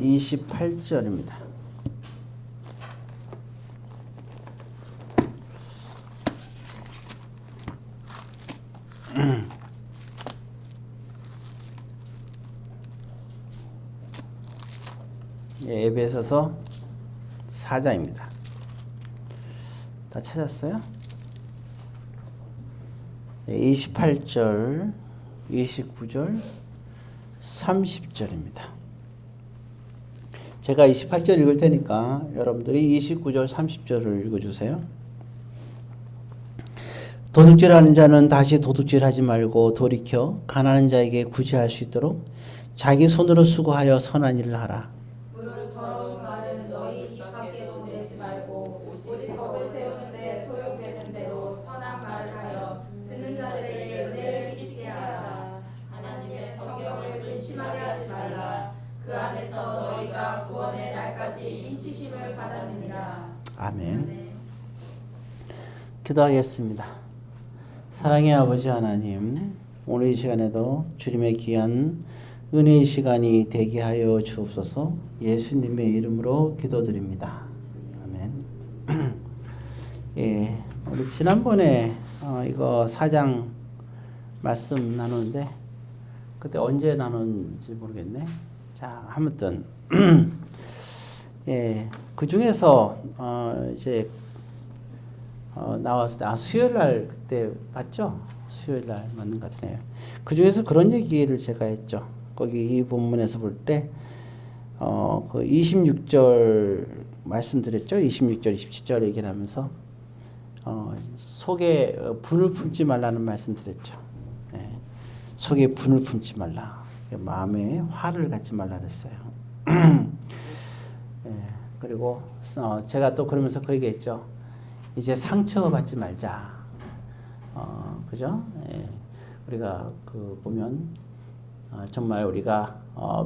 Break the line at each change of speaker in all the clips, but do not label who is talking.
28절입니다. 에베소서 4장입니다. 다 찾았어요? 28절, 29절, 30절입니다. 제가 28절 읽을 테니까 여러분들이 29절, 30절을 읽어주세요. 도둑질하는 자는 다시 도둑질하지 말고 돌이켜 가난한 자에게 구제할 수 있도록 자기 손으로 수고하여 선한 일을 하라.
무릇 더러운 말은 너희 입 밖에도 내지 말고 오직 덕을 세우는데 소용되는 대로 선한 말을 하여 듣는 자들에게 은혜를 끼치게 하라. 하나님의 성경을 근심하게 하지 말라. 그 안에서 너희가 구원의 날까지 인치심을 받았느니라.
아멘. 기도하겠습니다. 사랑의 아버지 하나님, 오늘 이 시간에도 주님의 귀한 은혜의 시간이 되게 하여 주옵소서. 예수님의 이름으로 기도드립니다. 아멘. 예, 우리 지난번에 이거 4장 말씀 나누는데 그때 언제 나눴는지 모르겠네. 자, 아무튼 예, 그 중에서 이제 나왔을 때 수요일 날 그때 봤죠? 수요일 날 맞는 것 같네요. 그 중에서 그런 얘기를 제가 했죠. 거기 이 본문에서 볼 때 그 26절 말씀드렸죠. 26절, 27절 얘기를 하면서 속에 분을 품지 말라는 말씀드렸죠. 예, 속에 분을 품지 말라. 마음에 화를 갖지 말라 그랬어요. 예, 그리고 제가 또 그러면서 그 얘기했죠. 이제 상처받지 말자. 그죠? 예, 우리가 그 보면 정말 우리가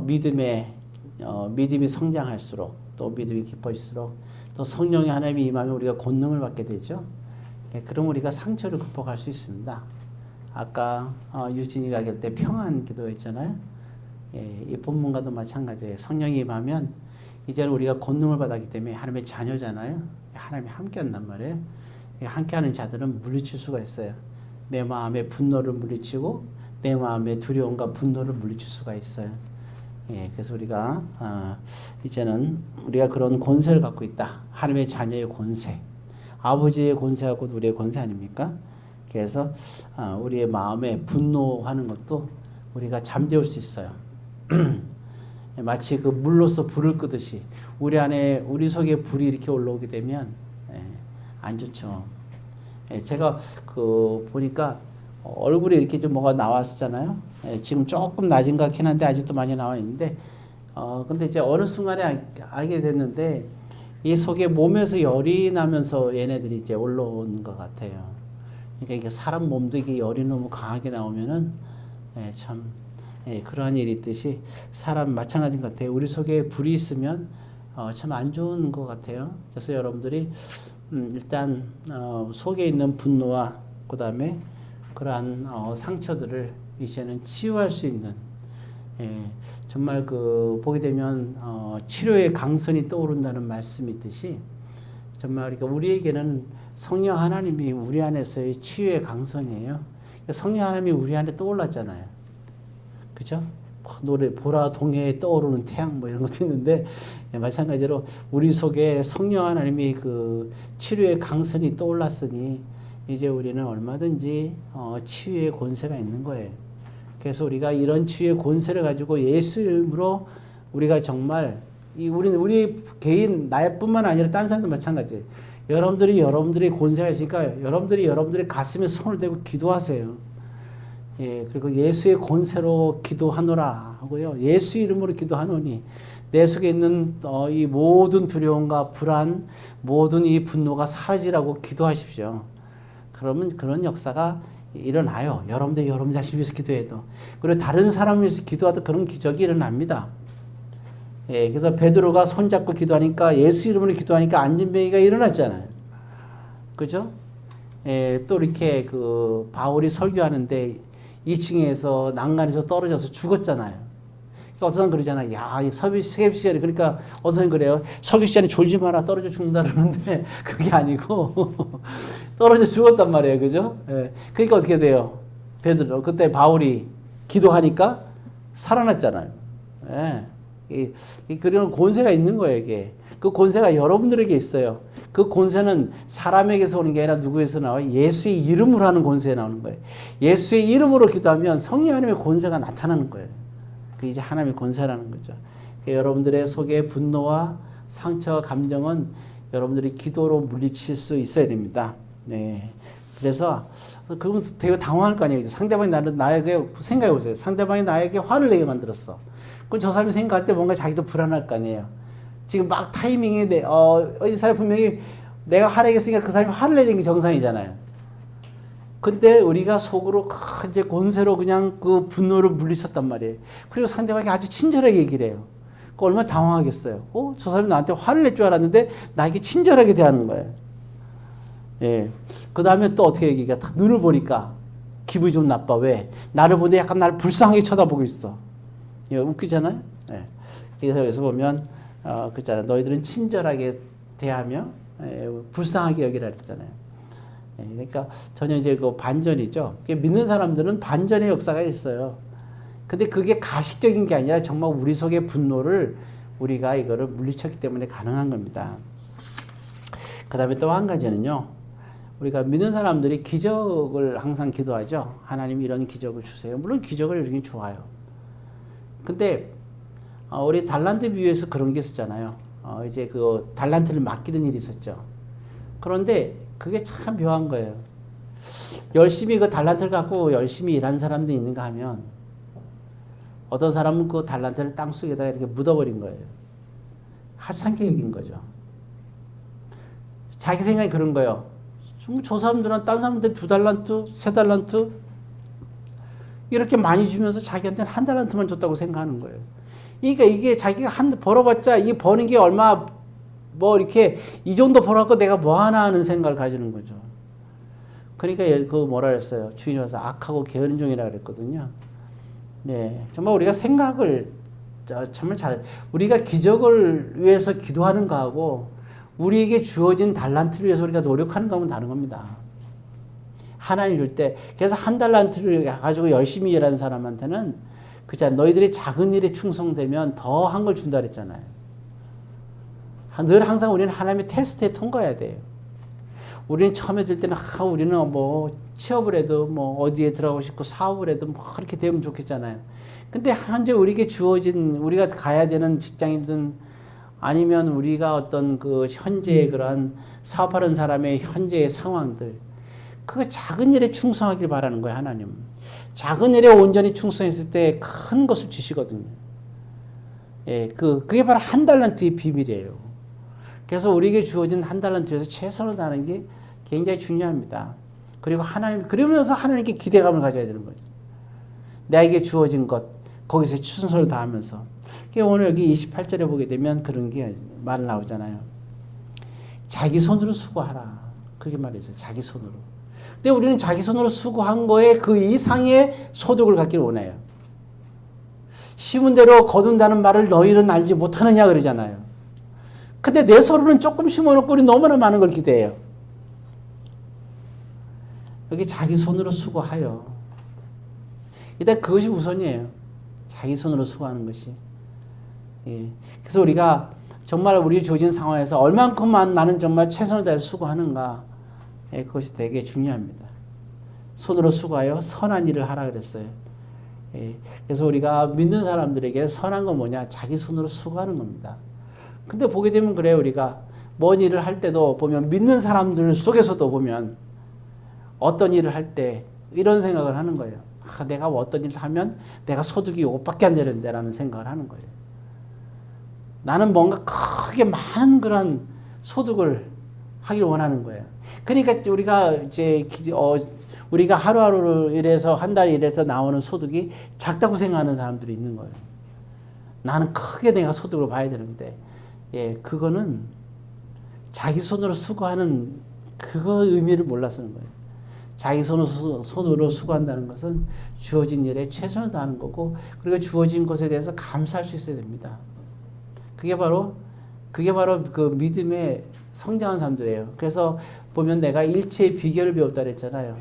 믿음이 성장할수록 또 믿음이 깊어질수록 또 성령의 하나님이 임하면 우리가 권능을 받게 되죠. 예, 그럼 우리가 상처를 극복할 수 있습니다. 아까 유진이가 할 때 평안 기도했잖아요. 예, 이 본문과도 마찬가지예요. 성령이 임하면 이제는 우리가 권능을 받았기 때문에 하나님의 자녀잖아요. 하나님이 함께 한단 말이에요. 함께하는 자들은 물리칠 수가 있어요. 내 마음의 분노를 물리치고 내 마음의 두려움과 분노를 물리칠 수가 있어요. 예, 그래서 우리가 이제는 우리가 그런 권세를 갖고 있다. 하나님의 자녀의 권세, 아버지의 권세하고 우리의 권세 아닙니까? 그래서 우리의 마음에 분노하는 것도 우리가 잠재울 수 있어요. 마치 그 물로서 불을 끄듯이 우리 속에 불이 이렇게 올라오게 되면 안 좋죠. 제가 그 보니까 얼굴에 이렇게 좀 뭐가 나왔었잖아요. 지금 조금 낮은 것 같긴 한데 아직도 많이 나와 있는데 근데 이제 어느 순간에 알게 됐는데 이 속에 몸에서 열이 나면서 얘네들이 이제 올라오는 것 같아요. 그러니까 이게 사람 몸도 이게 열이 너무 강하게 나오면은 참 그러한 일이 있듯이 사람 마찬가지인 것 같아요. 우리 속에 불이 있으면 참 안 좋은 것 같아요. 그래서 여러분들이 일단 속에 있는 분노와 그 다음에 그러한 상처들을 이제는 치유할 수 있는 정말 그 보게 되면 치료의 강선이 떠오른다는 말씀이 있듯이 정말 그러니까 우리에게는 성령 하나님이 우리 안에서의 치유의 강선이에요. 성령 하나님이 우리 안에 떠올랐잖아요. 그죠? 노래 보라 동해에 떠오르는 태양 뭐 이런 것도 있는데 마찬가지로 우리 속에 성령 하나님이 그 치료의 강선이 떠올랐으니 이제 우리는 얼마든지 치유의 권세가 있는 거예요. 그래서 우리가 이런 치유의 권세를 가지고 예수 이름으로 우리가 정말 우리는 우리 개인 나뿐만 아니라 딴 사람도 마찬가지예요. 여러분들이 권세가 있으니까 여러분들이 가슴에 손을 대고 기도하세요. 예, 그리고 예수의 권세로 기도하노라 하고요. 예수 이름으로 기도하노니 내 속에 있는 이 모든 두려움과 불안, 모든 이 분노가 사라지라고 기도하십시오. 그러면 그런 역사가 일어나요. 여러분들 자신 위해서 기도해도. 그리고 다른 사람을 위해서 기도하도 그런 기적이 일어납니다. 예, 그래서 베드로가 손잡고 기도하니까 예수 이름으로 기도하니까 안진병이가 일어났잖아요. 그죠? 예, 또 이렇게 그 바울이 설교하는데 2층에서 난간에서 떨어져서 죽었잖아요. 그러니까 어떤 사람 그러잖아. 야, 이 세입 시간에 그러니까 어떤 사람 그래요. 설교 시간에 졸지 마라 떨어져 죽는다 그러는데 그게 아니고 떨어져 죽었단 말이에요, 그죠? 예. 그러니까 어떻게 돼요? 베드로 그때 바울이 기도하니까 살아났잖아요. 예. 그런 권세가 있는 거예요, 이게. 그 권세가 여러분들에게 있어요. 그 권세는 사람에게서 오는 게 아니라 누구에서 나와요? 예수의 이름으로 하는 권세에 나오는 거예요. 예수의 이름으로 기도하면 성령 하나님의 권세가 나타나는 거예요. 그 이제 하나님의 권세라는 거죠. 여러분들의 속에 분노와 상처와 감정은 여러분들이 기도로 물리칠 수 있어야 됩니다. 네. 그래서 그러면 되게 당황할 거 아니에요. 상대방이 나에게 생각해 보세요. 상대방이 나에게 화를 내게 만들었어. 그럼 저 사람이 생각할 때 뭔가 자기도 불안할 거 아니에요. 지금 막 타이밍이 이 사람이 분명히 내가 화내겠으니까 그 사람이 화를 내는 게 정상이잖아요. 근데 우리가 속으로 이제 권세로 그냥 그 분노를 물리쳤단 말이에요. 그리고 상대방이 아주 친절하게 얘기를 해요. 그 얼마나 당황하겠어요. 저 사람이 나한테 화를 낼 줄 알았는데 나에게 친절하게 대하는 거예요. 예. 그 다음에 또 어떻게 얘기해? 딱 눈을 보니까 기분이 좀 나빠. 왜? 나를 보는데 약간 나를 불쌍하게 쳐다보고 있어. 예, 웃기잖아요? 예. 그래서 여기서 보면, 그렇잖아요. 너희들은 친절하게 대하며, 불쌍하게 여기라 그랬잖아요. 예, 그러니까 전혀 이제 그 반전이죠. 믿는 사람들은 반전의 역사가 있어요. 근데 그게 가식적인 게 아니라 정말 우리 속의 분노를 우리가 이거를 물리쳤기 때문에 가능한 겁니다. 그 다음에 또 한 가지는요. 우리가 믿는 사람들이 기적을 항상 기도하죠. 하나님 이런 기적을 주세요. 물론 기적을 이루긴 좋아요. 근데 우리 달란트 비유에서 그런 게 있었잖아요. 이제 그 달란트를 맡기는 일이 있었죠. 그런데 그게 참 묘한 거예요. 열심히 그 달란트를 갖고 열심히 일한 사람도 있는가 하면 어떤 사람은 그 달란트를 땅속에다가 이렇게 묻어버린 거예요. 하찮게 여긴 거죠. 자기 생각이 그런 거예요. 저 사람들은 딴 사람한테 2달란트, 3달란트 이렇게 많이 주면서 자기한테는 1달란트만 줬다고 생각하는 거예요. 그러니까 이게 자기가 벌어봤자 이 버는 게 얼마 이렇게 이 정도 벌어갖고 내가 뭐 하나 하는 생각을 가지는 거죠. 그러니까 그 뭐라 그랬어요. 주인이 와서 악하고 게으른 종이라 그랬거든요. 네, 정말 우리가 생각을 정말 우리가 기적을 위해서 기도하는 거하고 우리에게 주어진 달란트를 위해서 우리가 노력하는 거하고는 다른 겁니다. 하나님 줄 때 그래서 1달란트를 가지고 열심히 일하는 사람한테는 그렇잖아요. 너희들이 작은 일에 충성되면 더 한 걸 준다 그랬잖아요. 늘 항상 우리는 하나님의 테스트에 통과해야 돼요. 우리는 처음에 들 때는 우리는 취업을 해도 어디에 들어가고 싶고 사업을 해도 이렇게 되면 좋겠잖아요. 근데 현재 우리에게 주어진 우리가 가야 되는 직장이든 아니면 우리가 어떤 그 현재의 그러한 사업하는 사람의 현재의 상황들 그 작은 일에 충성하길 바라는 거예요. 하나님. 작은 일에 온전히 충성했을 때 큰 것을 주시거든요. 예, 그게 바로 1달란트의 비밀이에요. 그래서 우리에게 주어진 1달란트에서 최선을 다하는 게 굉장히 중요합니다. 그리고 그러면서 하나님께 기대감을 가져야 되는 거죠. 나에게 주어진 것, 거기서 최선을 다하면서. 오늘 여기 28절에 보게 되면 그런 게 말 나오잖아요. 자기 손으로 수고하라. 그렇게 말했어요. 자기 손으로. 근데 우리는 자기 손으로 수고한 거에 그 이상의 소득을 갖기를 원해요. 심은 대로 거둔다는 말을 너희는 알지 못하느냐 그러잖아요. 근데 내 손으로는 조금 심어놓고 우리 너무나 많은 걸 기대해요. 여기 자기 손으로 수고하여. 일단 그것이 우선이에요. 자기 손으로 수고하는 것이. 예. 그래서 우리가 정말 우리 주어진 상황에서 얼만큼만 나는 정말 최선을 다해서 수고하는가. 예, 그것이 되게 중요합니다. 손으로 수고하여 선한 일을 하라 그랬어요. 예. 그래서 우리가 믿는 사람들에게 선한 건 뭐냐? 자기 손으로 수고하는 겁니다. 근데 보게 되면 그래요. 우리가 뭔 일을 할 때도 보면 믿는 사람들 속에서도 보면 어떤 일을 할 때 이런 생각을 하는 거예요. 내가 어떤 일을 하면 내가 소득이 이것밖에 안 되는데 라는 생각을 하는 거예요. 나는 뭔가 크게 많은 그런 소득을 하길 원하는 거예요. 그러니까 우리가 하루하루 일해서 한 달 일해서 나오는 소득이 작다고 생각하는 사람들이 있는 거예요. 나는 크게 내가 소득을 봐야 되는데, 예, 그거는 자기 손으로 수고하는 그거 의미를 몰라서는 거예요. 자기 손으로 수고한다는 것은 주어진 일에 최선을 다하는 거고, 그리고 주어진 것에 대해서 감사할 수 있어야 됩니다. 그게 바로 그 믿음의 성장한 사람들이에요. 그래서 보면 내가 일체의 비결을 배웠다 그랬잖아요.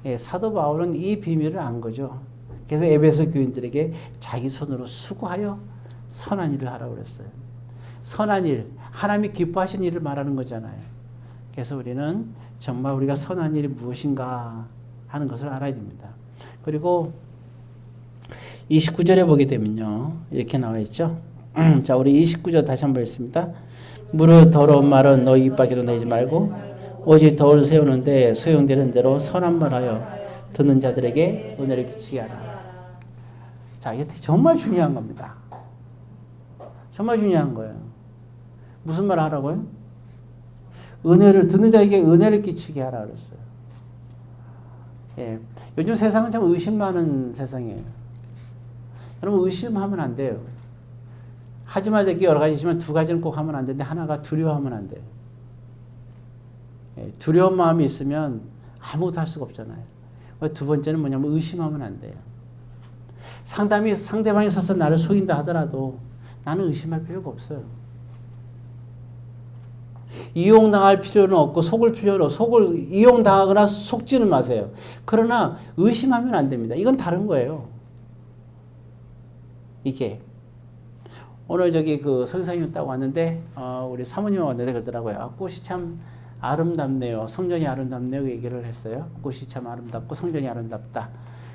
예, 사도 바울은 이 비밀을 안 거죠. 그래서 에베소 교인들에게 자기 손으로 수고하여 선한 일을 하라고 그랬어요. 선한 일, 하나님이 기뻐하신 일을 말하는 거잖아요. 그래서 우리는 정말 우리가 선한 일이 무엇인가 하는 것을 알아야 됩니다. 그리고 29절에 보게 되면요, 이렇게 나와 있죠. 자, 우리 29절 다시 한번 읽습니다. 무릇 더러운 말은 너희 입 밖에도 내지 말고 오직 덕을 세우는데 소용되는 대로 선한 말하여 듣는 자들에게 은혜를 끼치게 하라. 자, 이게 정말 중요한 겁니다. 정말 중요한 거예요. 무슨 말 하라고요? 은혜를 듣는 자에게 은혜를 끼치게 하라 그랬어요. 예, 요즘 세상은 참 의심 많은 세상이에요. 여러분, 의심하면 안 돼요. 하지 말 될 게 여러 가지 있지만 두 가지는 꼭 하면 안 되는데, 하나가 두려워하면 안 돼요. 예, 두려운 마음이 있으면 아무것도 할 수가 없잖아요. 두 번째는 뭐냐면 의심하면 안 돼요. 상대방이 서서 나를 속인다 하더라도 나는 의심할 필요가 없어요. 이용당할 필요는 없고 이용당하거나 속지는 마세요. 그러나 의심하면 안 됩니다. 이건 다른 거예요. 이게 오늘 그 선생님 딱 왔는데 우리 사모님이 왔는데 그러더라고요. 꽃이 참 아름답네요. 성전이 아름답네요. 얘기를 했어요. 꽃이 참 아름답고 성전이 아름답다.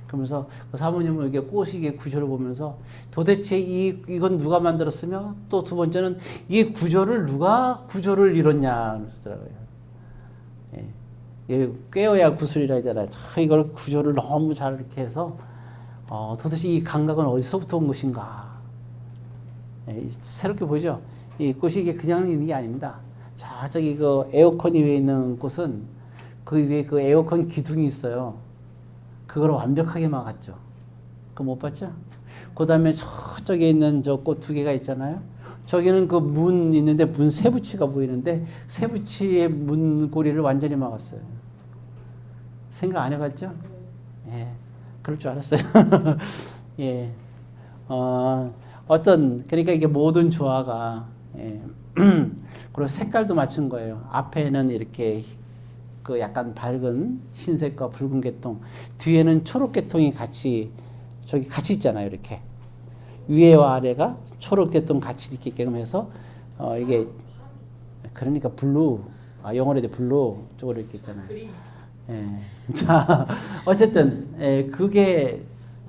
그러면서 그 사모님은 이게 꽃이 구조를 보면서 도대체 이건 누가 만들었으며, 또 두 번째는 이 누가 구조를 이뤘냐 그러더라고요. 예. 꿰어야 구슬이라 하잖아요. 이걸 구조를 너무 잘 이렇게 해서 도대체 이 감각은 어디서부터 온 것인가. 예, 새롭게 보죠. 이 꽃이 이게 그냥 있는 게 아닙니다. 저기 그 에어컨이 위에 있는 꽃은 그 위에 그 에어컨 기둥이 있어요. 그걸 완벽하게 막았죠. 그거 못 봤죠? 그 다음에 저쪽에 있는 저 꽃 두 개가 있잖아요. 저기는 그 문 있는데 문 세부치가 보이는데 세부치의 문고리를 완전히 막았어요. 생각 안 해봤죠? 예, 그럴 줄 알았어요. 예, 그러니까 이게 모든 조화가, 예. 그리고 색깔도 맞춘 거예요. 앞에는 이렇게 그 약간 밝은 흰색과 붉은 계통, 뒤에는 초록 계통이 같이 있잖아요. 이렇게 위에와 아래가 초록 계통 같이 이렇게 있게끔 해서 이게 그러니까 블루, 영어로 돼 블루 쪽으로 이렇게 있잖아요. 예. 자, 어쨌든 그게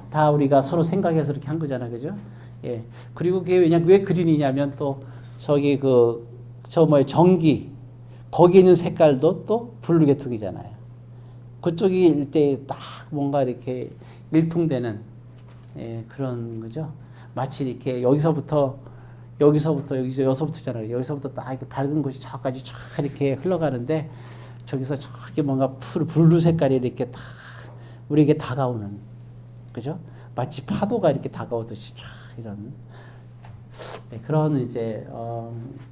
다 우리가 서로 생각해서 이렇게 한 거잖아요, 그죠? 예. 그리고 그게 왜 그린이냐면 또 저기 전기 거기 있는 색깔도 또 블루 계통이잖아요. 그쪽이 일대 딱 뭔가 이렇게 일통되는, 예, 그런 거죠. 마치 이렇게 여기서부터잖아요. 여기서부터 딱 이렇게 밝은 곳이 저까지 쫙 이렇게 흘러가는데 저기서 저기 뭔가 블루 색깔이 이렇게 딱 우리에게 다가오는, 그죠? 마치 파도가 이렇게 다가오듯이 쫙 이런. 네, 그런 이제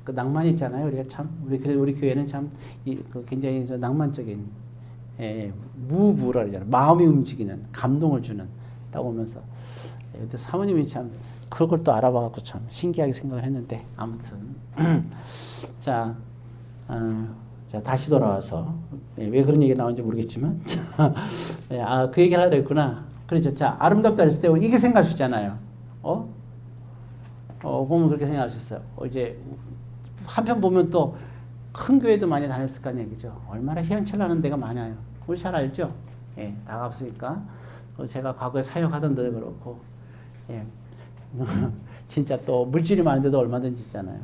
그 낭만이 있잖아요. 우리가 참 우리 교회는 참 굉장히 낭만적인, 무브라 그러잖아요. 마음이 움직이는, 감동을 주는 딱 오면서. 근데 사모님이 참 그런 걸 또 알아봐갖고 참 신기하게 생각을 했는데, 아무튼 자 다시 돌아와서 왜 그런 얘기가 나온지 모르겠지만 그 얘기를 하려 했구나. 그렇죠. 자, 아름답다 했을 때 이게 생각하시잖아요. 보면 그렇게 생각하셨어요. 이제 한편 보면 또 큰 교회도 많이 다녔을 거 아니에요, 그죠? 얼마나 희한철나는 데가 많아요. 우리 잘 알죠? 예, 다 가봤으니까. 제가 과거에 사역하던 데도 그렇고, 예, 진짜 또 물질이 많은 데도 얼마든지 있잖아요.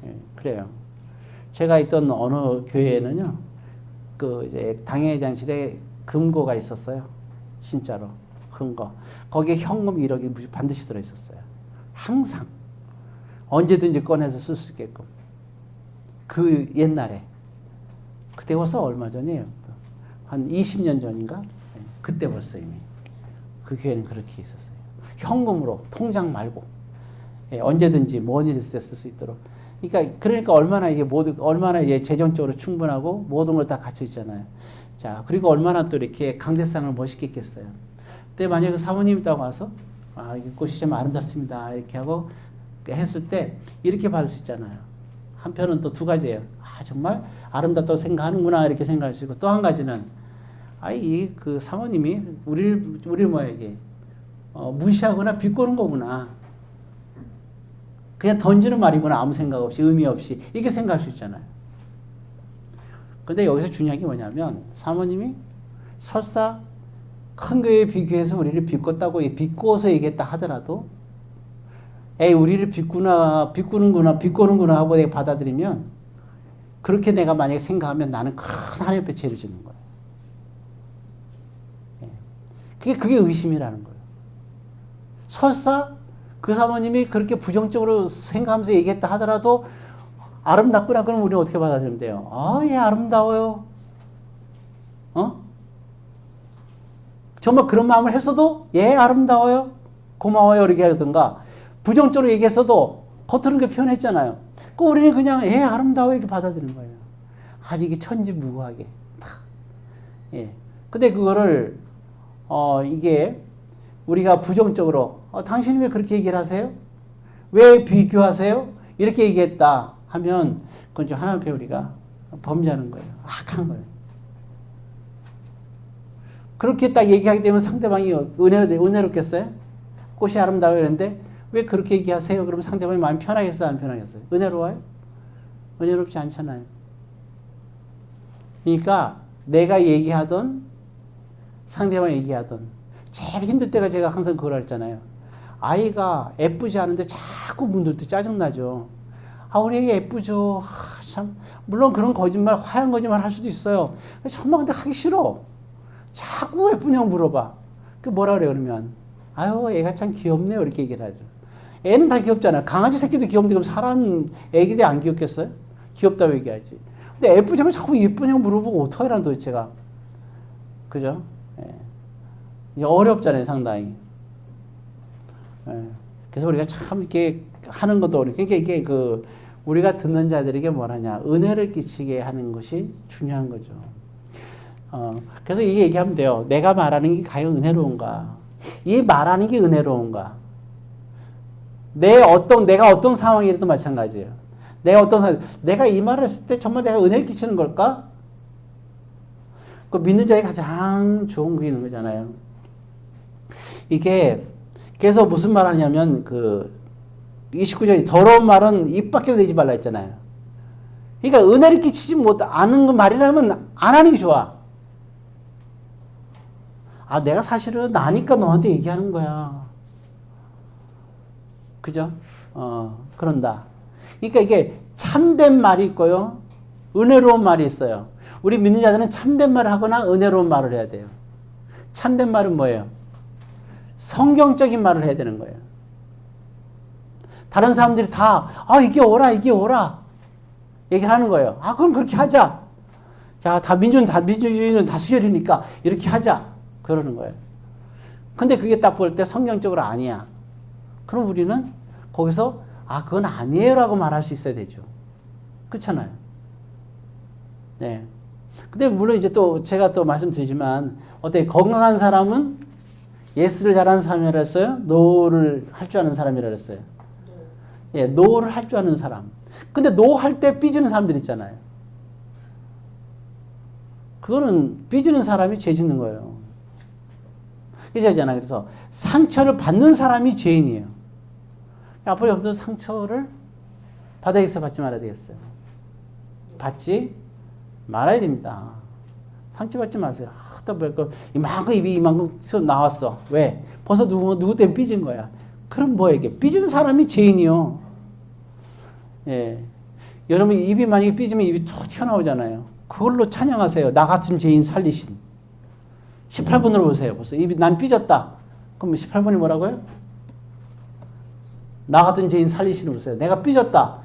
예, 그래요. 제가 있던 어느 교회에는요, 이제 당회장실에 금고가 있었어요. 진짜로 금고. 거기에 현금 1억이 반드시 들어 있었어요. 항상 언제든지 꺼내서 쓸 수 있게끔. 그 옛날에, 그때 벌써 얼마 전이에요. 한 20년 전인가? 그때 벌써 이미 그 교회는 그렇게 있었어요. 현금으로, 통장 말고, 언제든지 뭔 일 있을 때 쓸 수 있도록. 그러니까 얼마나 이게 얼마나 이제 재정적으로 충분하고 모든 걸 다 갖춰 있잖아요. 자, 그리고 얼마나 또 이렇게 강대상을 멋있게 했겠어요. 근데 만약에 그 사모님이 딱 와서, 아, 이 꽃이 참 아름답습니다. 이렇게 하고 했을 때 이렇게 받을 수 있잖아요. 한편은 또 두 가지예요. 아, 정말 아름답다고 생각하는구나. 이렇게 생각할 수 있고, 또 한 가지는, 아이, 그 사모님이 우리를 뭐야, 이게, 무시하거나 비꼬는 거구나. 그냥 던지는 말이구나. 아무 생각 없이, 의미 없이. 이렇게 생각할 수 있잖아요. 근데 여기서 중요한 게 뭐냐면, 사모님이 설사 큰 교회에 비교해서 우리를 비꼬다고, 비꼬어서 얘기했다 하더라도, 에이, 우리를 비꼬는구나 하고 내가 받아들이면, 그렇게 내가 만약에 생각하면 나는 큰 하나님 앞에 죄를 짓는 거예요. 그게 의심이라는 거예요. 설사 그 사모님이 그렇게 부정적으로 생각하면서 얘기했다 하더라도 아름답구나. 그럼 우리는 어떻게 받아들이면 돼요? 아, 예, 아름다워요. 정말 그런 마음을 했어도 예, 아름다워요. 고마워요. 이렇게 하든가. 부정적으로 얘기했어도 겉으로는 그 표현했잖아요. 그 우리는 그냥 예, 아름다워요. 이렇게 받아들이는 거예요. 아주 이게 천지무구하게. 예. 근데 그거를 이게 우리가 부정적으로 당신이 왜 그렇게 얘기를 하세요? 왜 비교하세요? 이렇게 얘기했다 하면 그건 좀 하나님 앞에 우리가 범죄하는 거예요. 악한 거예요. 그렇게 딱 얘기하게 되면 상대방이 은혜롭겠어요? 꽃이 아름다워요 이랬는데 왜 그렇게 얘기하세요? 그러면 상대방이 마음이 편하겠어요? 안 편하겠어요? 은혜로워요? 은혜롭지 않잖아요. 그러니까 내가 얘기하던 상대방이 얘기하던 제일 힘들 때가 제가 항상 그걸 했잖아요. 아이가 예쁘지 않은데 자꾸 문들 때 짜증나죠. 아, 우리 애기 예쁘죠. 아, 참 물론 그런 거짓말, 화한 거짓말 할 수도 있어요. 정말 근데 하기 싫어. 자꾸 예쁘냐고 물어봐. 그 뭐라 그래 그러면 아유, 애가 참 귀엽네요. 이렇게 얘기를 하죠. 애는 다 귀엽잖아요. 강아지 새끼도 귀엽는데 그럼 사람 애기들 안 귀엽겠어요? 귀엽다고 얘기하지. 근데 예쁘냐고 자꾸 예쁘냐고 물어보고 어떡하라는 도대체가. 그죠? 예. 어렵잖아요, 상당히. 예. 그래서 우리가 참 이렇게 하는 것도 그러니까 이게 우리가 듣는 자들에게 뭐라냐 은혜를 끼치게 하는 것이 중요한 거죠. 그래서 이 얘기하면 돼요. 내가 말하는 게 과연 은혜로운가? 이 말하는 게 은혜로운가? 내가 어떤 상황이라도 마찬가지예요. 내가 이 말을 했을 때 정말 내가 은혜를 끼치는 걸까? 그 믿는 자의 가장 좋은 게 있는 거잖아요. 이게 그래서 무슨 말 하냐면 29절에 더러운 말은 입 밖에 내지 말라 했잖아요. 그러니까 은혜를 끼치지 않은 말이라면 안 하는 게 좋아. 아, 내가 사실은 나니까 너한테 얘기하는 거야. 그죠? 그런다. 그러니까 이게 참된 말이 있고요. 은혜로운 말이 있어요. 우리 믿는 자들은 참된 말을 하거나 은혜로운 말을 해야 돼요. 참된 말은 뭐예요? 성경적인 말을 해야 되는 거예요. 다른 사람들이 다, 이게 옳아. 얘기를 하는 거예요. 그럼 그렇게 하자. 자, 민주주의는 다수결이니까 이렇게 하자. 그러는 거예요. 근데 그게 딱 볼 때 성경적으로 아니야. 그럼 우리는 거기서, 그건 아니에요라고 말할 수 있어야 되죠. 그렇잖아요. 네. 근데 물론 이제 또 제가 또 말씀드리지만, 건강한 사람은 예스를 잘하는 사람이라 했어요? 노를 할 줄 아는 사람이라 했어요? 예, 노를 할 줄 아는 사람. 근데 노 할 때 삐지는 사람들 있잖아요. 그거는 삐지는 사람이 죄 짓는 거예요. 그래서 상처를 받는 사람이 죄인이에요. 앞으로 여러분들 상처를 받아야겠어요? 받지 말아야 되겠어요? 받지 말아야 됩니다. 상처받지 마세요. 이만큼 입이 이만큼 나왔어. 왜? 벌써 누구 때문에 삐진 거야. 그럼 뭐에게? 삐진 사람이 죄인이요. 예. 여러분 입이 만약에 삐지면 입이 툭 튀어나오잖아요. 그걸로 찬양하세요. 나 같은 죄인 살리신. 18번으로 보세요. 벌써 입이 난 삐졌다. 그럼 18번이 뭐라고요? 나 같은 죄인 살리신을 보세요. 내가 삐졌다.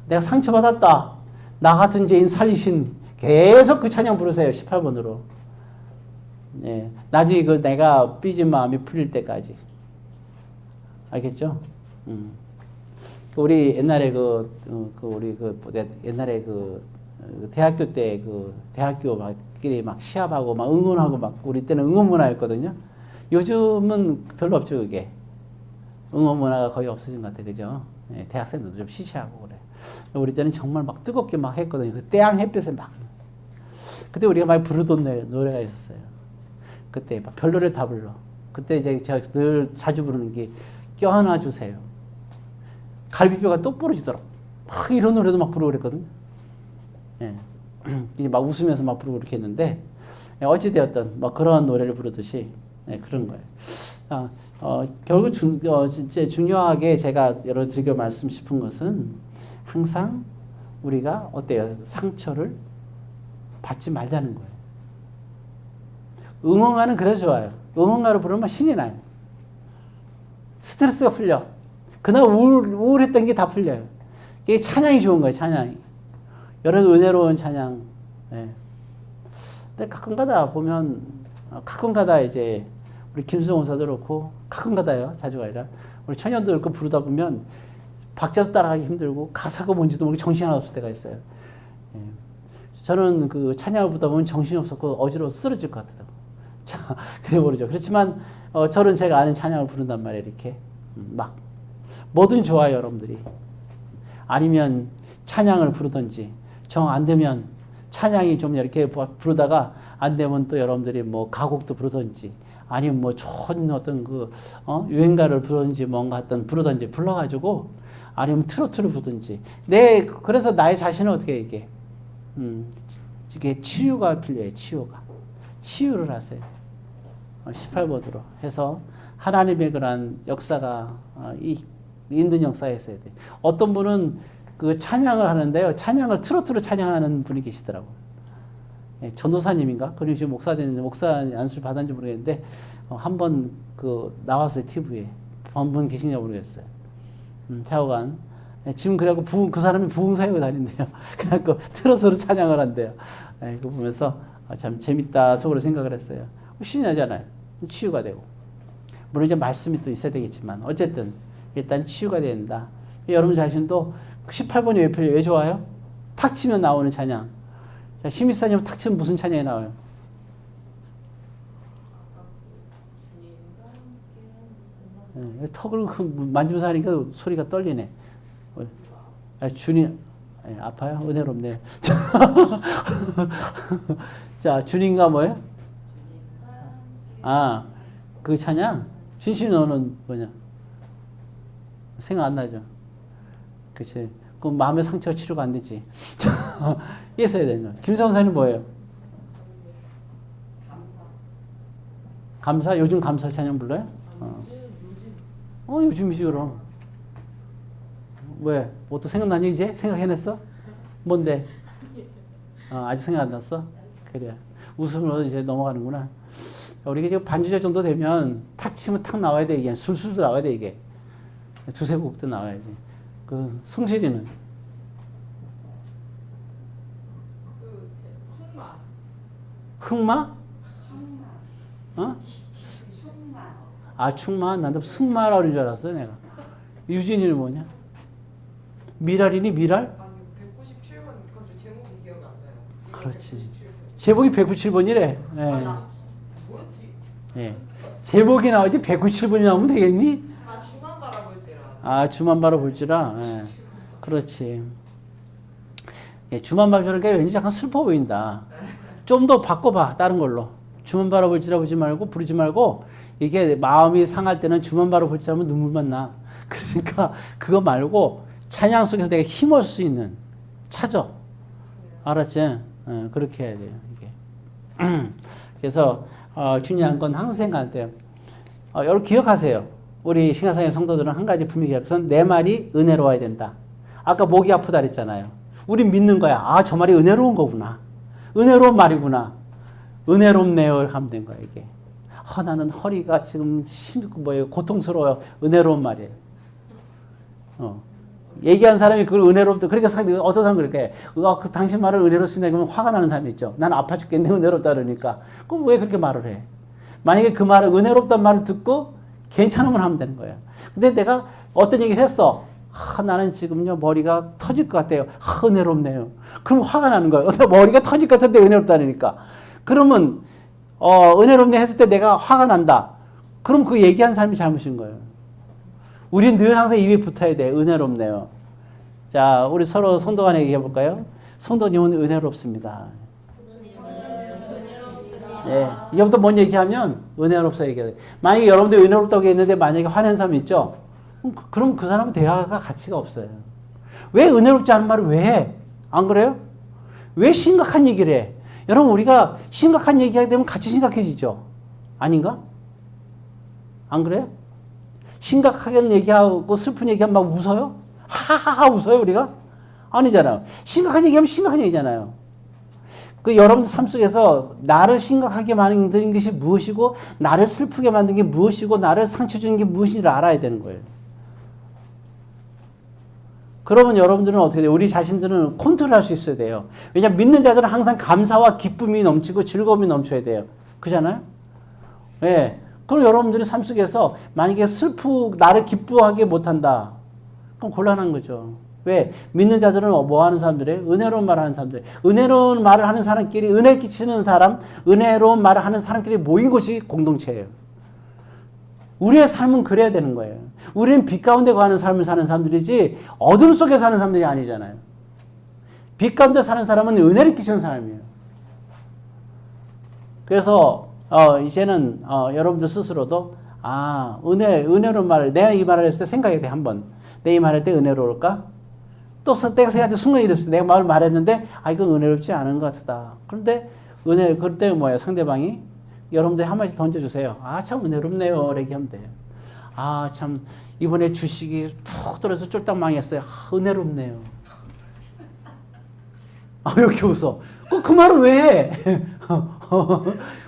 내가 상처받았다. 나 같은 죄인 살리신. 계속 그 찬양 부르세요. 18번으로. 예. 나중에 내가 삐진 마음이 풀릴 때까지. 알겠죠? 우리 옛날에 옛날에 대학교 때 그 대학교 막끼리 막 시합하고 막 응원하고 막 우리 때는 응원 문화였거든요. 요즘은 별로 없죠 그게. 응원 문화가 거의 없어진 것 같아, 그죠? 예, 대학생들도 좀 시시하고 그래. 우리 때는 정말 막 뜨겁게 막 했거든요. 그 태양 햇볕에 막. 그때 우리가 많이 부르던 노래가 있었어요. 그때 막 별노래를 다 불러. 그때 이제 제가 늘 자주 부르는 게 껴안아 주세요. 갈비뼈가 똑 부러지더라. 막 이런 노래도 막 부르고 그랬거든요. 예. 이제 막 웃으면서 막 부르고 그렇게 했는데, 예, 어찌되었든 뭐 그런 노래를 부르듯이, 예, 그런 거예요. 결국 진짜 중요하게 제가 여러분들에게 말씀 싶은 것은 항상 우리가 어때요? 상처를 받지 말자는 거예요. 응원가는 그래서 좋아요. 응원가를 부르면 신이 나요. 스트레스가 풀려. 그날 우울했던 게 다 풀려요. 이게 찬양이 좋은 거예요, 찬양이. 여러 은혜로운 찬양. 예. 근데 가끔가다 보면, 가끔가다 이제 우리 김수정 원사도 그렇고, 가끔가다요, 자주가 아니라, 우리 청년들 그렇고 부르다 보면 박자도 따라가기 힘들고, 가사가 뭔지도 모르고 정신이 하나 없을 때가 있어요. 예. 저는 그 찬양을 부르다 보면 정신이 없었고, 어지러워 쓰러질 것 같아요. 자, 그래 모르죠. 그렇지만, 저는 제가 아는 찬양을 부른단 말이에요, 이렇게. 막. 뭐든 좋아요, 여러분들이. 아니면 찬양을 부르든지, 정 안 되면 찬양이 좀 이렇게 부르다가 안 되면 또 여러분들이 뭐 가곡도 부르든지, 아니면 뭐 좋은 어떤 유행가를 부르든지 뭔가 어떤 부르든지 불러가지고, 아니면 트로트를 부르든지. 그래서 나의 자신은 어떻게 이게, 이게 치유가 필요해요, 치유가. 치유를 하세요. 18번으로 해서 하나님의 그런 역사가 있는 역사에 있어야 돼. 어떤 분은 그 찬양을 하는데요. 찬양을 트로트로 찬양하는 분이 계시더라고요. 예, 전도사님인가? 그리고 지금 목사 안수를 받았는지 모르겠는데, 한번 나왔어요, TV에. 한 분 계시냐고 모르겠어요. 차오간. 예, 지금 그래갖고 그 사람이 부흥사역을 다닌대요. 그래갖고 트로트로 찬양을 한대요. 예, 그거 보면서 참 재밌다 속으로 생각을 했어요. 신이 나잖아요. 치유가 되고. 물론 이제 말씀이 또 있어야 되겠지만, 어쨌든 일단 치유가 된다. 여러분 자신도 18번이 왜 좋아요? 탁 치면 나오는 찬양. 자, 심의사님 탁 치면 무슨 찬양이 나와요? 네, 턱을 만지면서 하니까 소리가 떨리네. 주님, 아파요? 은혜롭네요. 자, 주님과 뭐예요? 그 찬양? 진실 너는 뭐냐? 생각 안 나죠? 그치. 그럼 마음의 상처가 치료가 안 되지. 이게 써야 되는 거예요. 김성사는 뭐예요? 감사? 요즘 감사 찬양 불러요? 요즘이지, 그럼. 왜? 뭐 또 생각나니, 이제? 생각해냈어? 뭔데? 아직 생각 안 났어? 그래. 웃음으로 이제 넘어가는구나. 우리가 지금 반주절 정도 되면 탁 치면 탁 나와야 돼, 이게. 술술도 나와야 돼, 이게. 두세 곡도 나와야지. 성실이는? 흑마? 충마? 난도 승마라고 그런 줄 알았어, 내가. 유진이는 뭐냐? 미랄이니, 미랄?
아니, 197번, 그건 제목이 기억이 안 나요.
그렇지. 제목이 197번이래. 예.
뭐였지?
예. 제목이 나오지 197번이 나오면 되겠니?
주만 바라볼지라.
주만 바라볼지라. 예. 그렇지. 예, 주만 바라보니까 왠지 약간 슬퍼 보인다. 좀 더 바꿔봐, 다른 걸로. 주만 바라볼지라 부르지 말고, 이게 마음이 상할 때는 주만 바라볼지라 하면 눈물만 나. 그러니까 그거 말고 찬양 속에서 내가 힘을 수 있는 찾아. 알았지? 그렇게 해야 돼요, 이게. 그래서 중요한 건 항상 생각할 때, 여러분 기억하세요. 우리 신약성의 성도들은 한 가지 분명히 기억해서 내 말이 은혜로워야 된다. 아까 목이 아프다 그랬잖아요. 우린 믿는 거야. 저 말이 은혜로운 거구나. 은혜로운 말이구나. 은혜롭네요. 이렇게 하면 된 거야, 이게. 나는 허리가 지금 고통스러워요. 은혜로운 말이에요. 얘기한 사람이 그걸 은혜롭다. 그러니까 어떤 사람은 그렇게, 당신 말을 은혜롭습니다. 그러면 화가 나는 사람이 있죠. 난 아파 죽겠네. 은혜롭다 그러니까. 그럼 왜 그렇게 말을 해? 만약에 그 말을, 은혜롭다는 말을 듣고 괜찮으면 하면 되는 거예요. 근데 내가 어떤 얘기를 했어. 나는 지금요 머리가 터질 것 같아요. 은혜롭네요. 그럼 화가 나는 거예요. 머리가 터질 것 같은데 은혜롭다니까. 그러면 은혜롭네 했을 때 내가 화가 난다. 그럼 그 얘기한 사람이 잘못인 거예요. 우리는 늘 항상 입에 붙어야 돼. 은혜롭네요. 자, 우리 서로 성도 간에 얘기해 볼까요? 성도님은 은혜롭습니다. 예, 이제부터 뭔 얘기하면 은혜롭다 얘기해야 돼. 만약에 여러분들 은혜롭다고 했는데 만약에 화낸 사람 있죠? 그럼 그 사람은 대화가 가치가 없어요. 왜 은혜롭지 않은 말을 왜 해? 안 그래요? 왜 심각한 얘기를 해? 여러분 우리가 심각한 얘기하게 되면 같이 심각해지죠? 아닌가? 안 그래요? 심각하게 얘기하고 슬픈 얘기하면 막 웃어요? 하하하 웃어요 우리가? 아니잖아요. 심각한 얘기하면 심각한 얘기잖아요. 그 여러분들 삶 속에서 나를 심각하게 만든 것이 무엇이고 나를 슬프게 만든 게 무엇이고 나를 상처 주는 게 무엇인지를 알아야 되는 거예요. 그러면 여러분들은 어떻게 돼요? 우리 자신들은 컨트롤할 수 있어야 돼요. 왜냐하면 믿는 자들은 항상 감사와 기쁨이 넘치고 즐거움이 넘쳐야 돼요. 그렇잖아요? 예. 그럼 여러분들이 삶 속에서 만약에 나를 기쁘하게 못한다. 그럼 곤란한 거죠. 왜? 믿는 자들은 뭐 하는 사람들이에요? 은혜로운 말을 하는 사람들. 은혜로운 말을 하는 사람끼리, 은혜를 끼치는 사람, 은혜로운 말을 하는 사람끼리 모인 곳이 공동체예요. 우리의 삶은 그래야 되는 거예요. 우리는 빛 가운데 거하는 삶을 사는 사람들이지 어둠 속에 사는 사람들이 아니잖아요. 빛 가운데 사는 사람은 은혜를 끼치는 사람이에요. 그래서 이제는 여러분들 스스로도 은혜로운 말을 내가 이 말을 했을 때 생각해야 돼. 한번 내 이 말할 때 은혜로울까? 또 내가 생각할 때 순간 이랬어. 내가 말을 말했는데 이건 은혜롭지 않은 것 같다. 그런데 그럴 때 뭐예요? 상대방이 여러분들이 한마디 던져주세요. 참 은혜롭네요. 이렇게 하면 돼요. 참 이번에 주식이 푹 떨어져서 쫄딱 망했어요. 은혜롭네요. 왜 이렇게 웃어? 그 말을 왜 해?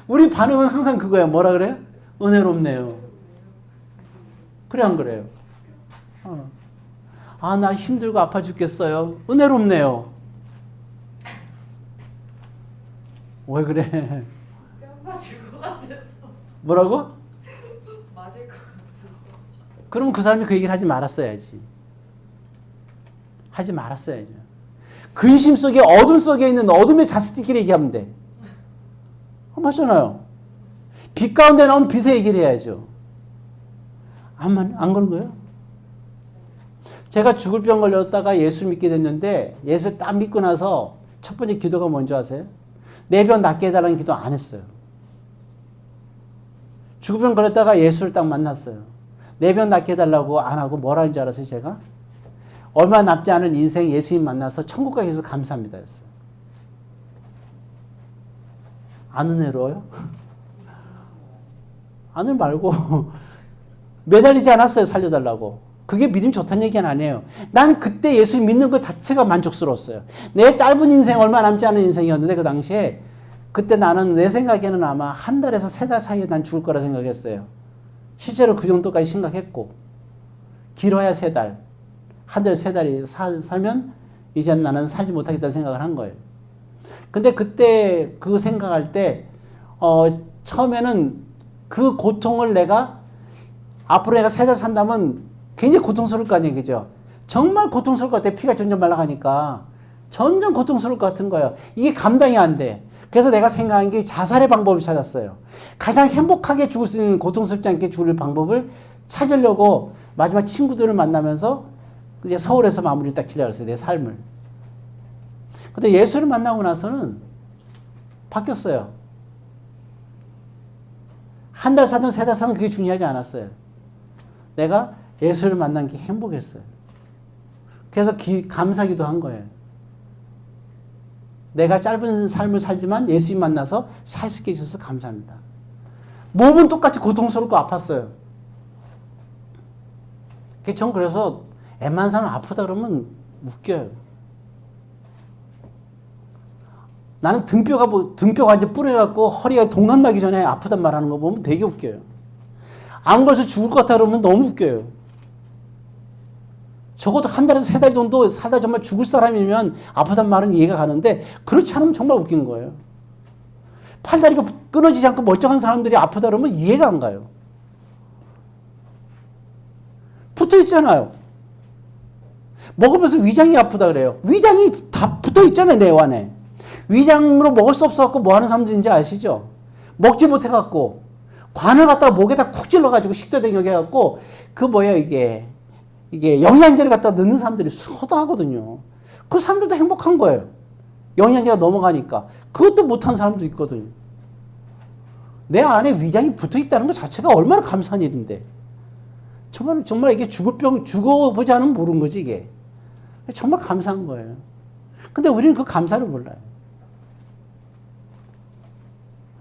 우리 반응은 항상 그거야. 뭐라 그래요? 은혜롭네요. 그래 안 그래요? 나 힘들고 아파 죽겠어요. 은혜롭네요. 왜 그래?
뺨 맞을 것 같아서.
뭐라고?
맞을 것 같아서.
그럼 그 사람이 그 얘기를 하지 말았어야지. 하지 말았어야죠. 근심 속에 어둠 속에 있는 어둠의 자식들끼리 얘기하면 돼. 맞잖아요. 빛 가운데 나온 빛의 얘기를 해야죠. 안 그런 거예요? 제가 죽을 병 걸렸다가 예수 믿게 됐는데 예수를 딱 믿고 나서 첫 번째 기도가 뭔지 아세요? 내 병 낫게 해달라는 기도 안 했어요. 죽을 병 걸렸다가 예수를 딱 만났어요. 내 병 낫게 해달라고 안 하고 뭐라 하는 줄 알았어요 제가? 얼마 남지 않은 인생 예수님 만나서 천국 가기 위해서 감사합니다 였어요. 안 은혜로워요? 안을 말고 매달리지 않았어요 살려달라고. 그게 믿음이 좋다는 얘기는 아니에요. 난 그때 예수 믿는 것 자체가 만족스러웠어요. 내 짧은 인생 얼마 남지 않은 인생이었는데 그 당시에 그때 나는 내 생각에는 아마 한 달에서 3달 사이에 난 죽을 거라 생각했어요. 실제로 그 정도까지 심각했고 길어야 3달. 한 달, 3달이 살면 이제는 나는 살지 못하겠다는 생각을 한 거예요. 근데 그때 그 생각할 때 처음에는 그 고통을 내가 앞으로 내가 3달 산다면 굉장히 고통스러울 거 아니에요. 그죠? 정말 고통스러울 것 같아. 피가 점점 말라가니까. 점점 고통스러울 것 같은 거예요. 이게 감당이 안 돼. 그래서 내가 생각한 게 자살의 방법을 찾았어요. 가장 행복하게 죽을 수 있는 고통스럽지 않게 죽을 방법을 찾으려고 마지막 친구들을 만나면서 이제 서울에서 마무리를 딱 지려고 했어요. 내 삶을. 근데 예수를 만나고 나서는 바뀌었어요. 한 달 사든 3달 사든 그게 중요하지 않았어요. 내가 예수를 만난 게 행복했어요. 그래서 감사기도 한 거예요. 내가 짧은 삶을 살지만 예수님 만나서 살 수 있게 해주셔서 감사합니다. 몸은 똑같이 고통스럽고 아팠어요. 전 그래서 웬만한 사람 아프다 그러면 웃겨요. 나는 등뼈가 이제 뿌려갖고 허리가 동강나기 전에 아프단 말하는 거 보면 되게 웃겨요. 안 걸려서 죽을 것 같다 그러면 너무 웃겨요. 적어도 한 달에서 3달 정도 살다 정말 죽을 사람이면 아프단 말은 이해가 가는데 그렇지 않으면 정말 웃긴 거예요. 팔다리가 끊어지지 않고 멀쩡한 사람들이 아프다 그러면 이해가 안 가요. 붙어 있잖아요. 먹으면서 위장이 아프다 그래요. 위장이 다 붙어 있잖아요, 내 안에. 위장으로 먹을 수 없어갖고 뭐 하는 사람들인지 아시죠? 먹지 못해갖고 관을 갖다가 목에다 쿡 찔러가지고 식도댕겨갖고 그 뭐야 이게 영양제를 갖다 넣는 사람들이 허다하거든요. 그 사람들도 행복한 거예요. 영양제가 넘어가니까. 그것도 못한 사람도 있거든요. 내 안에 위장이 붙어 있다는 것 자체가 얼마나 감사한 일인데. 정말 이게 죽어보지 않으면 모르는 거지, 이게. 정말 감사한 거예요. 근데 우리는 그 감사를 몰라요.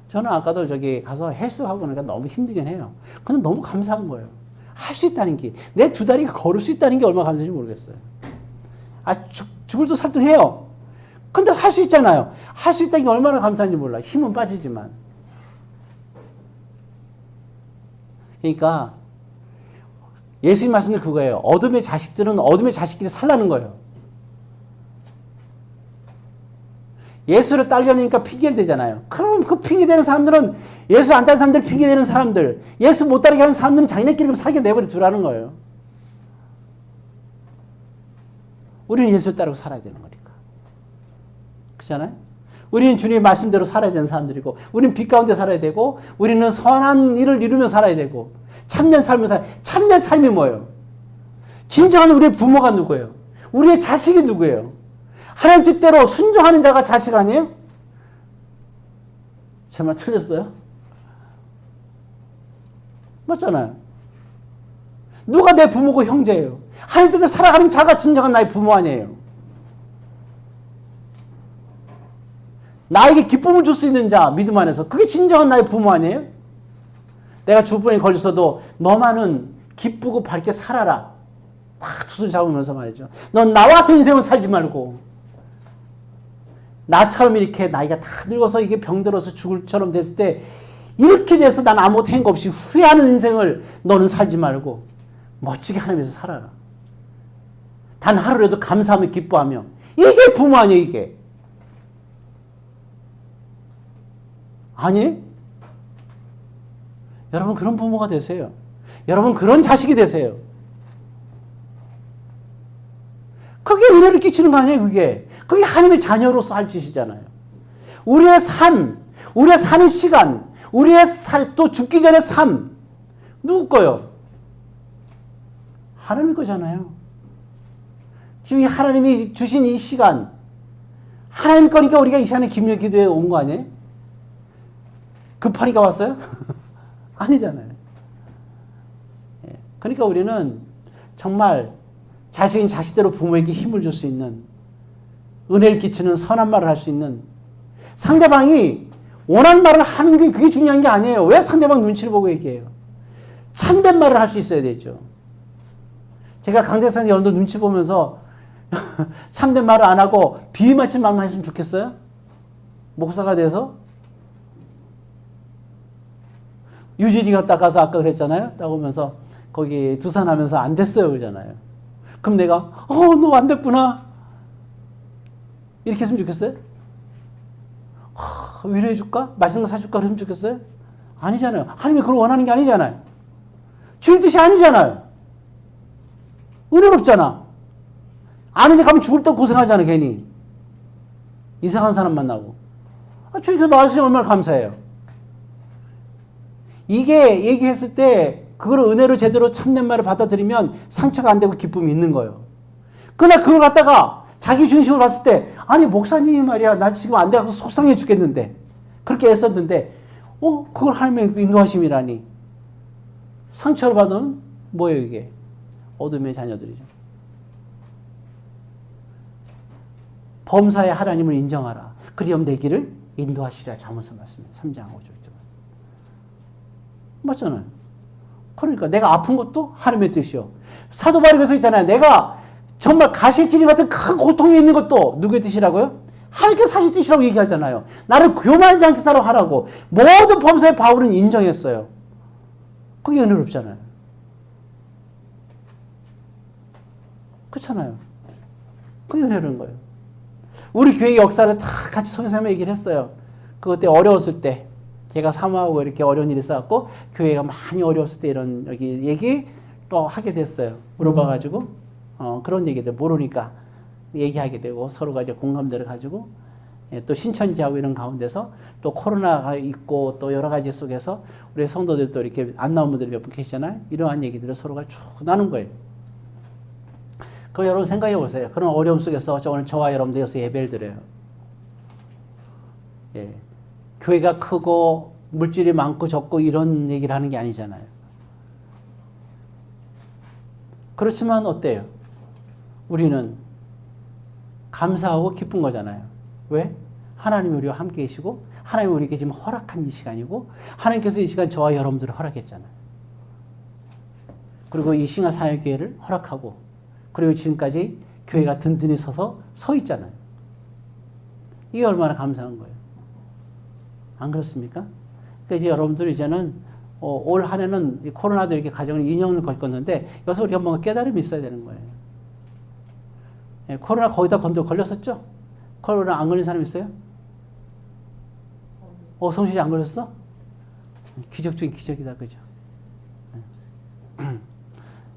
저는 아까도 저기 가서 헬스하고 그러니까 너무 힘들긴 해요. 근데 너무 감사한 거예요. 할 수 있다는 게. 내 두 다리가 걸을 수 있다는 게 얼마나 감사한지 모르겠어요. 죽을 도 살등해요. 근데 할 수 있잖아요. 할 수 있다는 게 얼마나 감사한지 몰라. 힘은 빠지지만. 그러니까 예수님 말씀은 그거예요. 어둠의 자식들은 어둠의 자식끼리 살라는 거예요. 예수를 딸려니까 핑계를 대잖아요. 그럼 그 핑계대는 사람들은 예수 안 따른 사람들 핑계대는 사람들, 예수 못 따르게 하는 사람들은 자기네끼리 사귀어 내버려 두라는 거예요. 우리는 예수를 따르고 살아야 되는 거니까. 그렇잖아요? 우리는 주님의 말씀대로 살아야 되는 사람들이고, 우리는 빛 가운데 살아야 되고, 우리는 선한 일을 이루며 살아야 되고, 참된 삶을 참된 삶이 뭐예요? 진정한 우리의 부모가 누구예요? 우리의 자식이 누구예요? 하나님 뜻대로 순종하는 자가 자식 아니에요? 제 말 틀렸어요? 맞잖아요. 누가 내 부모고 형제예요? 하나님 뜻대로 살아가는 자가 진정한 나의 부모 아니에요? 나에게 기쁨을 줄 수 있는 자, 믿음 안에서. 그게 진정한 나의 부모 아니에요? 내가 죽음에 걸렸어도 너만은 기쁘고 밝게 살아라. 막 두 손 잡으면서 말이죠. 넌 나와 같은 인생을 살지 말고 나처럼 이렇게 나이가 다 늙어서 이게 병들어서 죽을 처럼 됐을 때 이렇게 돼서 난 아무것도 행거 없이 후회하는 인생을 너는 살지 말고 멋지게 하나님에서 살아라. 단 하루라도 감사하며 기뻐하며. 이게 부모 아니에요, 이게. 아니? 여러분 그런 부모가 되세요. 여러분 그런 자식이 되세요. 그게 은혜를 끼치는 거 아니에요, 그게. 그게 하나님의 자녀로서 할 짓이잖아요. 우리의 삶, 우리가 사는 시간, 우리의 또 죽기 전의 삶, 누구 거요? 하나님 거잖아요. 지금 하나님이 주신 이 시간, 하나님 거니까 우리가 이 시간에 김여 기도에 온 거 아니에요? 급하니까 왔어요? 아니잖아요. 그러니까 우리는 정말 자식인 자식대로 부모에게 힘을 줄 수 있는, 은혜를 끼치는 선한 말을 할 수 있는, 상대방이 원하는 말을 하는 게 그게 중요한 게 아니에요. 왜 상대방 눈치를 보고 얘기해요? 참된 말을 할 수 있어야 되죠. 제가 강대상 여러분들 눈치 보면서 참된 말을 안 하고 비맞힌 말만 했으면 좋겠어요? 목사가 돼서? 유진이가 딱 가서 아까 그랬잖아요. 딱 오면서 거기 두산하면서 안 됐어요 그러잖아요. 그럼 내가 너 안 됐구나 이렇게 했으면 좋겠어요? 위로해 줄까? 맛있는 거 사줄까? 그랬으면 좋겠어요? 아니잖아요. 하나님이 그걸 원하는 게 아니잖아요. 주님 뜻이 아니잖아요. 은혜롭잖아. 아는데 가면 죽을 때 고생하잖아 괜히. 이상한 사람 만나고. 주님 그 말씀이 얼마나 감사해요. 이게 얘기했을 때 그걸 은혜로 제대로 참된 말을 받아들이면 상처가 안 되고 기쁨이 있는 거예요. 그러나 그걸 갖다가 자기 중심으로 봤을 때 아니 목사님이 말이야 나 지금 안 돼서 속상해 죽겠는데 그렇게 애썼는데 그걸 하나님의 인도하심이라니. 상처를 받으면 뭐예요 이게? 어둠의 자녀들이죠. 범사의 하나님을 인정하라. 그리하면 내 길을 인도하시리라. 잠언서 말씀에 3장 5절 맞잖아요. 그러니까 내가 아픈 것도 하나님의 뜻이요. 사도 바울에서 있잖아요. 내가 정말 가시찔림 같은 큰 고통이 있는 것도 누구의 뜻이라고요? 하나님께서 사실 뜻이라고 얘기하잖아요. 나를 교만하지 않게 살아 하라고. 모든 범사의 바울은 인정했어요. 그게 은혜롭잖아요. 그렇잖아요. 그게 은혜로운 거예요. 우리 교회 역사를 다 같이 선생님이 얘기를 했어요. 그때 어려웠을 때 제가 사모하고 이렇게 어려운 일이 있어갖고 교회가 많이 어려웠을 때 이런 여기 얘기 또 하게 됐어요. 물어봐가지고 그런 얘기들 모르니까 얘기하게 되고 서로가 이제 공감대를 가지고 또 신천지하고 이런 가운데서 또 코로나가 있고 또 여러 가지 속에서 우리 성도들 또 이렇게 안 나온 분들이 몇 분 계시잖아요. 이러한 얘기들을 서로가 쭉 나눈 거예요. 그럼 여러분 생각해 보세요. 그런 어려움 속에서 오늘 저와 여러분들 여기서 예배를 드려요. 예. 교회가 크고 물질이 많고 적고 이런 얘기를 하는 게 아니잖아요. 그렇지만 어때요? 우리는 감사하고 기쁜 거잖아요. 왜? 하나님이 우리와 함께 계시고 하나님이 우리에게 지금 허락한 이 시간이고 하나님께서 이 시간 저와 여러분들을 허락했잖아요. 그리고 이 싱하 사역교회를 허락하고 그리고 지금까지 교회가 든든히 서 있잖아요. 이게 얼마나 감사한 거예요. 안 그렇습니까? 그러니까 이제 여러분들 이제는 올 한 해는 코로나도 이렇게 가정을 2년을 겪었는데 여기서 우리가 뭔가 깨달음이 있어야 되는 거예요. 예, 코로나 거기다 걸렸었죠? 코로나 안 걸린 사람 있어요? 성실이 안 걸렸어? 기적 중에 기적이다, 그죠?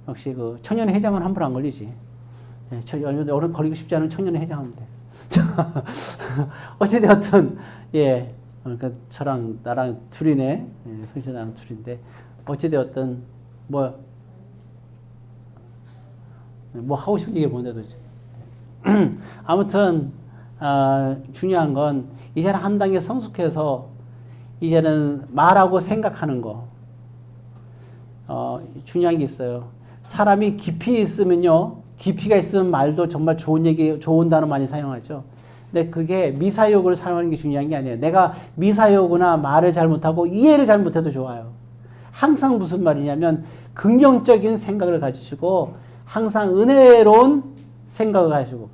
역시 그 청년의 회장은 함부로 안 걸리지. 오늘 걸리고 싶지 않은 청년의 회장하면 돼. 어찌되었든, 예. 그러니까 저랑 나랑 둘이네. 예, 성실 나랑 둘인데, 어찌되었든, 뭐 하고 싶은 얘기 뭔데 도대체. 아무튼, 중요한 건, 이제는 한 단계 성숙해서, 이제는 말하고 생각하는 거. 중요한 게 있어요. 사람이 깊이 있으면요, 깊이가 있으면 말도 정말 좋은 단어 많이 사용하죠. 근데 그게 미사역을 사용하는 게 중요한 게 아니에요. 내가 미사역이나 말을 잘못하고 이해를 잘못해도 좋아요. 항상 무슨 말이냐면 긍정적인 생각을 가지시고 항상 은혜로운 생각을 가지고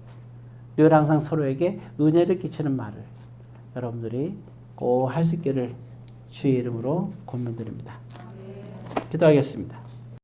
늘 항상 서로에게 은혜를 끼치는 말을 여러분들이 꼭 할 수 있기를 주의 이름으로 권면드립니다. 기도하겠습니다.